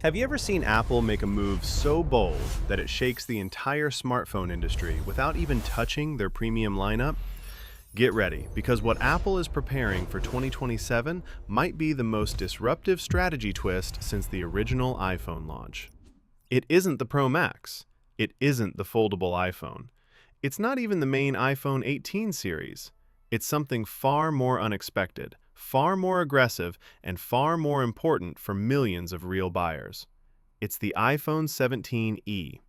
Have you ever seen Apple make a move so bold that it shakes the entire smartphone industry without even touching their premium lineup? Get ready, because what Apple is preparing for 2027 might be the most disruptive strategy twist since the original iPhone launch. It isn't the Pro Max. It isn't the foldable iPhone. It's not even the main iPhone 18 series. It's something far more unexpected, far more aggressive, and far more important for millions of real buyers. It's the iPhone 17e.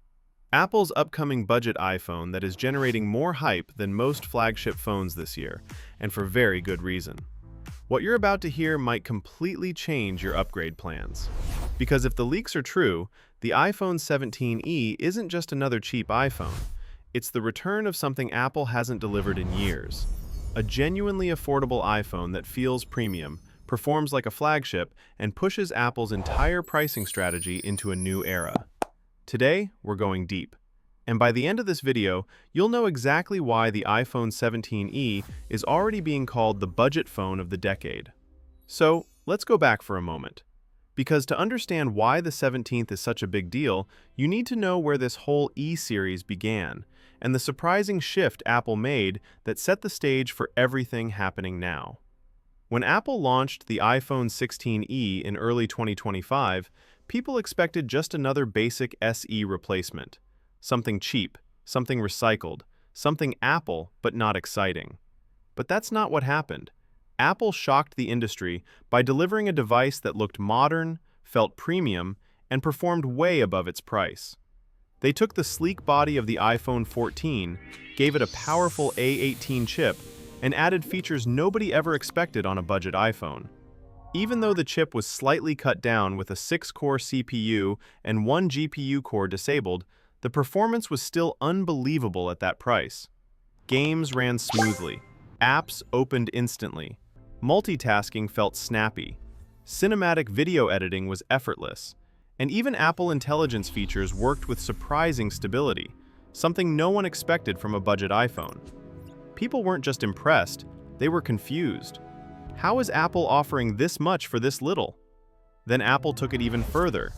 Apple's upcoming budget iPhone that is generating more hype than most flagship phones this year, and for very good reason. What you're about to hear might completely change your upgrade plans. Because if the leaks are true, the iPhone 17e isn't just another cheap iPhone. It's the return of something Apple hasn't delivered in years. A genuinely affordable iPhone that feels premium, performs like a flagship, and pushes Apple's entire pricing strategy into a new era. Today, we're going deep. And by the end of this video, you'll know exactly why the iPhone 17e is already being called the budget phone of the decade. So, let's go back for a moment. Because to understand why the 17th is such a big deal, you need to know where this whole E-series began, and the surprising shift Apple made that set the stage for everything happening now. When Apple launched the iPhone 16e in early 2025, people expected just another basic SE replacement. Something cheap, something recycled, something Apple but not exciting. But that's not what happened. Apple shocked the industry by delivering a device that looked modern, felt premium, and performed way above its price. They took the sleek body of the iPhone 14, gave it a powerful A18 chip, and added features nobody ever expected on a budget iPhone. Even though the chip was slightly cut down with a 6-core CPU and 1 GPU core disabled, the performance was still unbelievable at that price. Games ran smoothly, apps opened instantly, multitasking felt snappy, cinematic video editing was effortless, and even Apple Intelligence features worked with surprising stability, something no one expected from a budget iPhone. People weren't just impressed, they were confused. How is Apple offering this much for this little? Then Apple took it even further.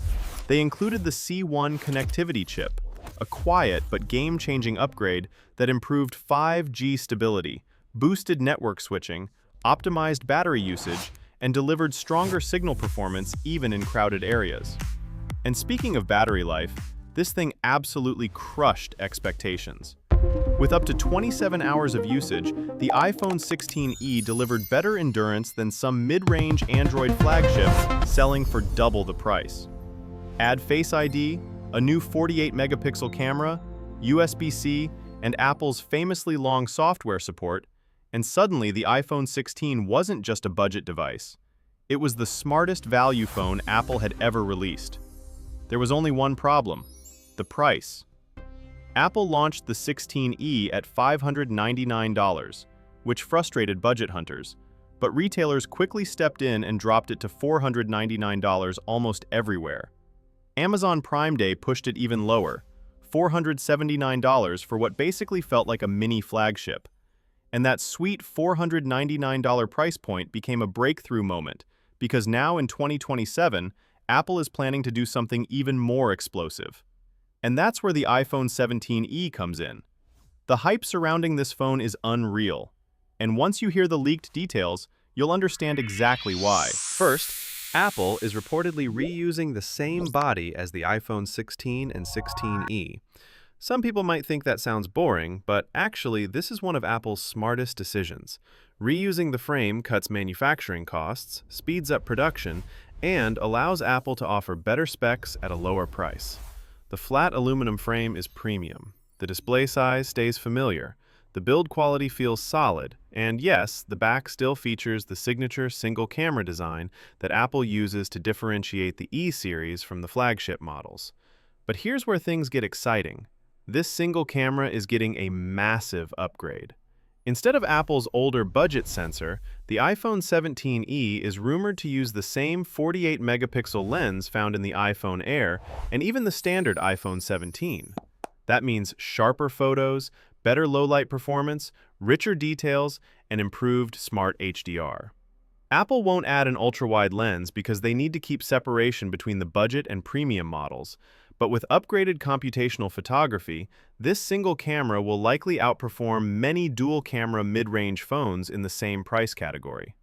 They included the C1 connectivity chip, a quiet but game-changing upgrade that improved 5G stability, boosted network switching, optimized battery usage, and delivered stronger signal performance even in crowded areas. And speaking of battery life, this thing absolutely crushed expectations. With up to 27 hours of usage, the iPhone 16e delivered better endurance than some mid-range Android flagships selling for double the price. Add Face ID, a new 48-megapixel camera, USB-C, and Apple's famously long software support, and suddenly the iPhone 16 wasn't just a budget device. It was the smartest value phone Apple had ever released. There was only one problem: the price. Apple launched the 16e at $599, which frustrated budget hunters, but retailers quickly stepped in and dropped it to $499 almost everywhere. Amazon Prime Day pushed it even lower, $479 for what basically felt like a mini flagship. And that sweet $499 price point became a breakthrough moment, because now in 2027, Apple is planning to do something even more explosive. And that's where the iPhone 17e comes in. The hype surrounding this phone is unreal. And once you hear the leaked details, you'll understand exactly why. First, Apple is reportedly reusing the same body as the iPhone 16 and 16e. Some people might think that sounds boring, but actually this is one of Apple's smartest decisions. Reusing the frame cuts manufacturing costs, speeds up production, and allows Apple to offer better specs at a lower price. The flat aluminum frame is premium. The display size stays familiar. The build quality feels solid, and yes, the back still features the signature single camera design that Apple uses to differentiate the E-series from the flagship models. But here's where things get exciting. This single camera is getting a massive upgrade. Instead of Apple's older budget sensor, the iPhone 17e is rumored to use the same 48-megapixel lens found in the iPhone Air and even the standard iPhone 17. That means sharper photos, better low-light performance, richer details, and improved smart HDR. Apple won't add an ultra-wide lens because they need to keep separation between the budget and premium models, but with upgraded computational photography, this single camera will likely outperform many dual-camera mid-range phones in the same price category.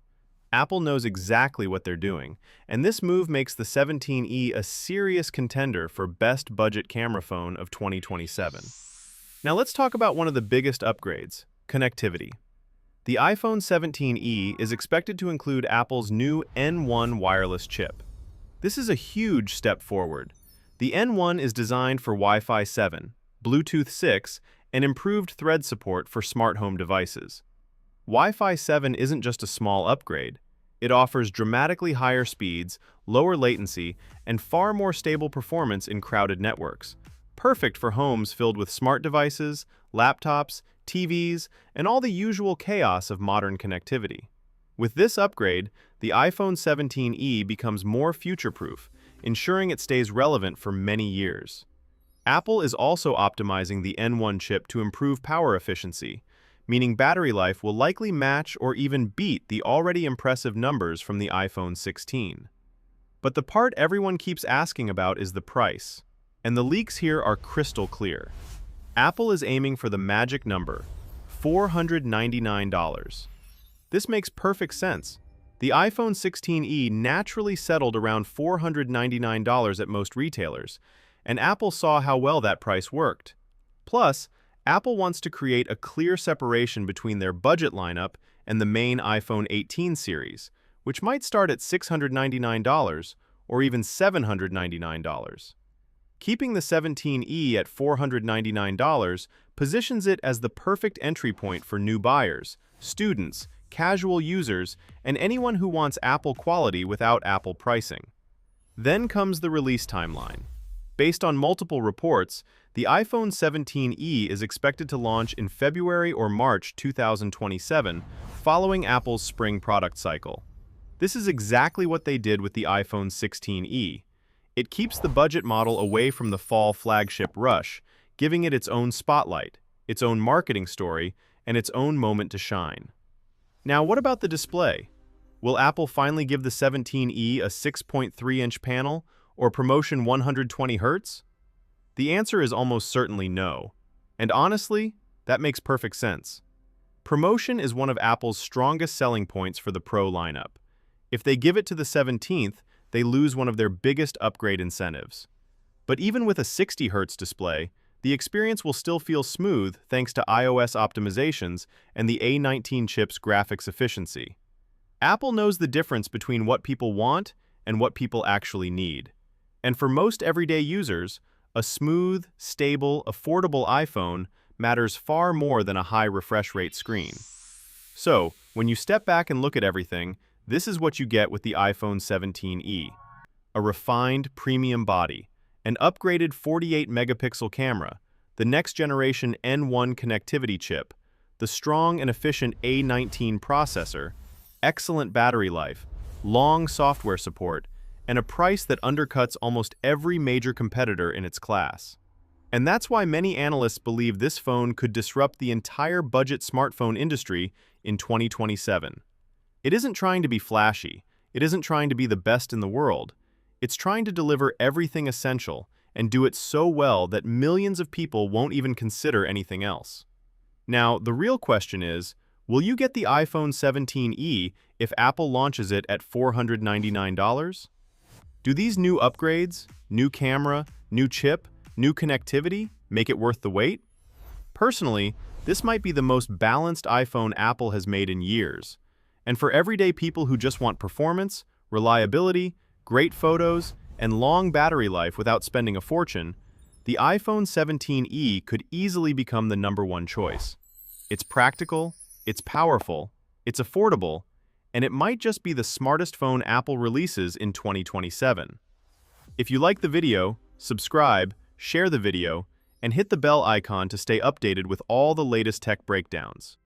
Apple knows exactly what they're doing, and this move makes the 17e a serious contender for best budget camera phone of 2027. Now let's talk about one of the biggest upgrades, connectivity. The iPhone 17e is expected to include Apple's new N1 wireless chip. This is a huge step forward. The N1 is designed for Wi-Fi 7, Bluetooth 6, and improved Thread support for smart home devices. Wi-Fi 7 isn't just a small upgrade. It offers dramatically higher speeds, lower latency, and far more stable performance in crowded networks, perfect for homes filled with smart devices, laptops, TVs, and all the usual chaos of modern connectivity. With this upgrade, the iPhone 17e becomes more future-proof, ensuring it stays relevant for many years. Apple is also optimizing the N1 chip to improve power efficiency, meaning battery life will likely match or even beat the already impressive numbers from the iPhone 16. But the part everyone keeps asking about is the price, and the leaks here are crystal clear. Apple is aiming for the magic number, $499. This makes perfect sense. The iPhone 16e naturally settled around $499 at most retailers, and Apple saw how well that price worked. Plus, Apple wants to create a clear separation between their budget lineup and the main iPhone 18 series, which might start at $699 or even $799. Keeping the 17e at $499 positions it as the perfect entry point for new buyers, students, casual users, and anyone who wants Apple quality without Apple pricing. Then comes the release timeline. Based on multiple reports, the iPhone 17e is expected to launch in February or March 2027, following Apple's spring product cycle. This is exactly what they did with the iPhone 16e. It keeps the budget model away from the fall flagship rush, giving it its own spotlight, its own marketing story, and its own moment to shine. Now, what about the display? Will Apple finally give the 17e a 6.3-inch panel or promotion 120 Hz? The answer is almost certainly no. And honestly, that makes perfect sense. Promotion is one of Apple's strongest selling points for the Pro lineup. If they give it to the 17th, they lose one of their biggest upgrade incentives. But even with a 60 Hz display, the experience will still feel smooth thanks to iOS optimizations and the A19 chip's graphics efficiency. Apple knows the difference between what people want and what people actually need. And for most everyday users, a smooth, stable, affordable iPhone matters far more than a high refresh rate screen. So, when you step back and look at everything, this is what you get with the iPhone 17e. A refined, premium body, an upgraded 48-megapixel camera, the next-generation N1 connectivity chip, the strong and efficient A19 processor, excellent battery life, long software support, and a price that undercuts almost every major competitor in its class. And that's why many analysts believe this phone could disrupt the entire budget smartphone industry in 2027. It isn't trying to be flashy. It isn't trying to be the best in the world. It's trying to deliver everything essential and do it so well that millions of people won't even consider anything else. Now, the real question is, will you get the iPhone 17e if Apple launches it at $499? Do these new upgrades, new camera, new chip, new connectivity make it worth the wait? Personally, this might be the most balanced iPhone Apple has made in years. And for everyday people who just want performance, reliability, great photos, and long battery life without spending a fortune, the iPhone 17e could easily become the #1 choice. It's practical, it's powerful, it's affordable, and it might just be the smartest phone Apple releases in 2027. If you like the video, subscribe, share the video, and hit the bell icon to stay updated with all the latest tech breakdowns.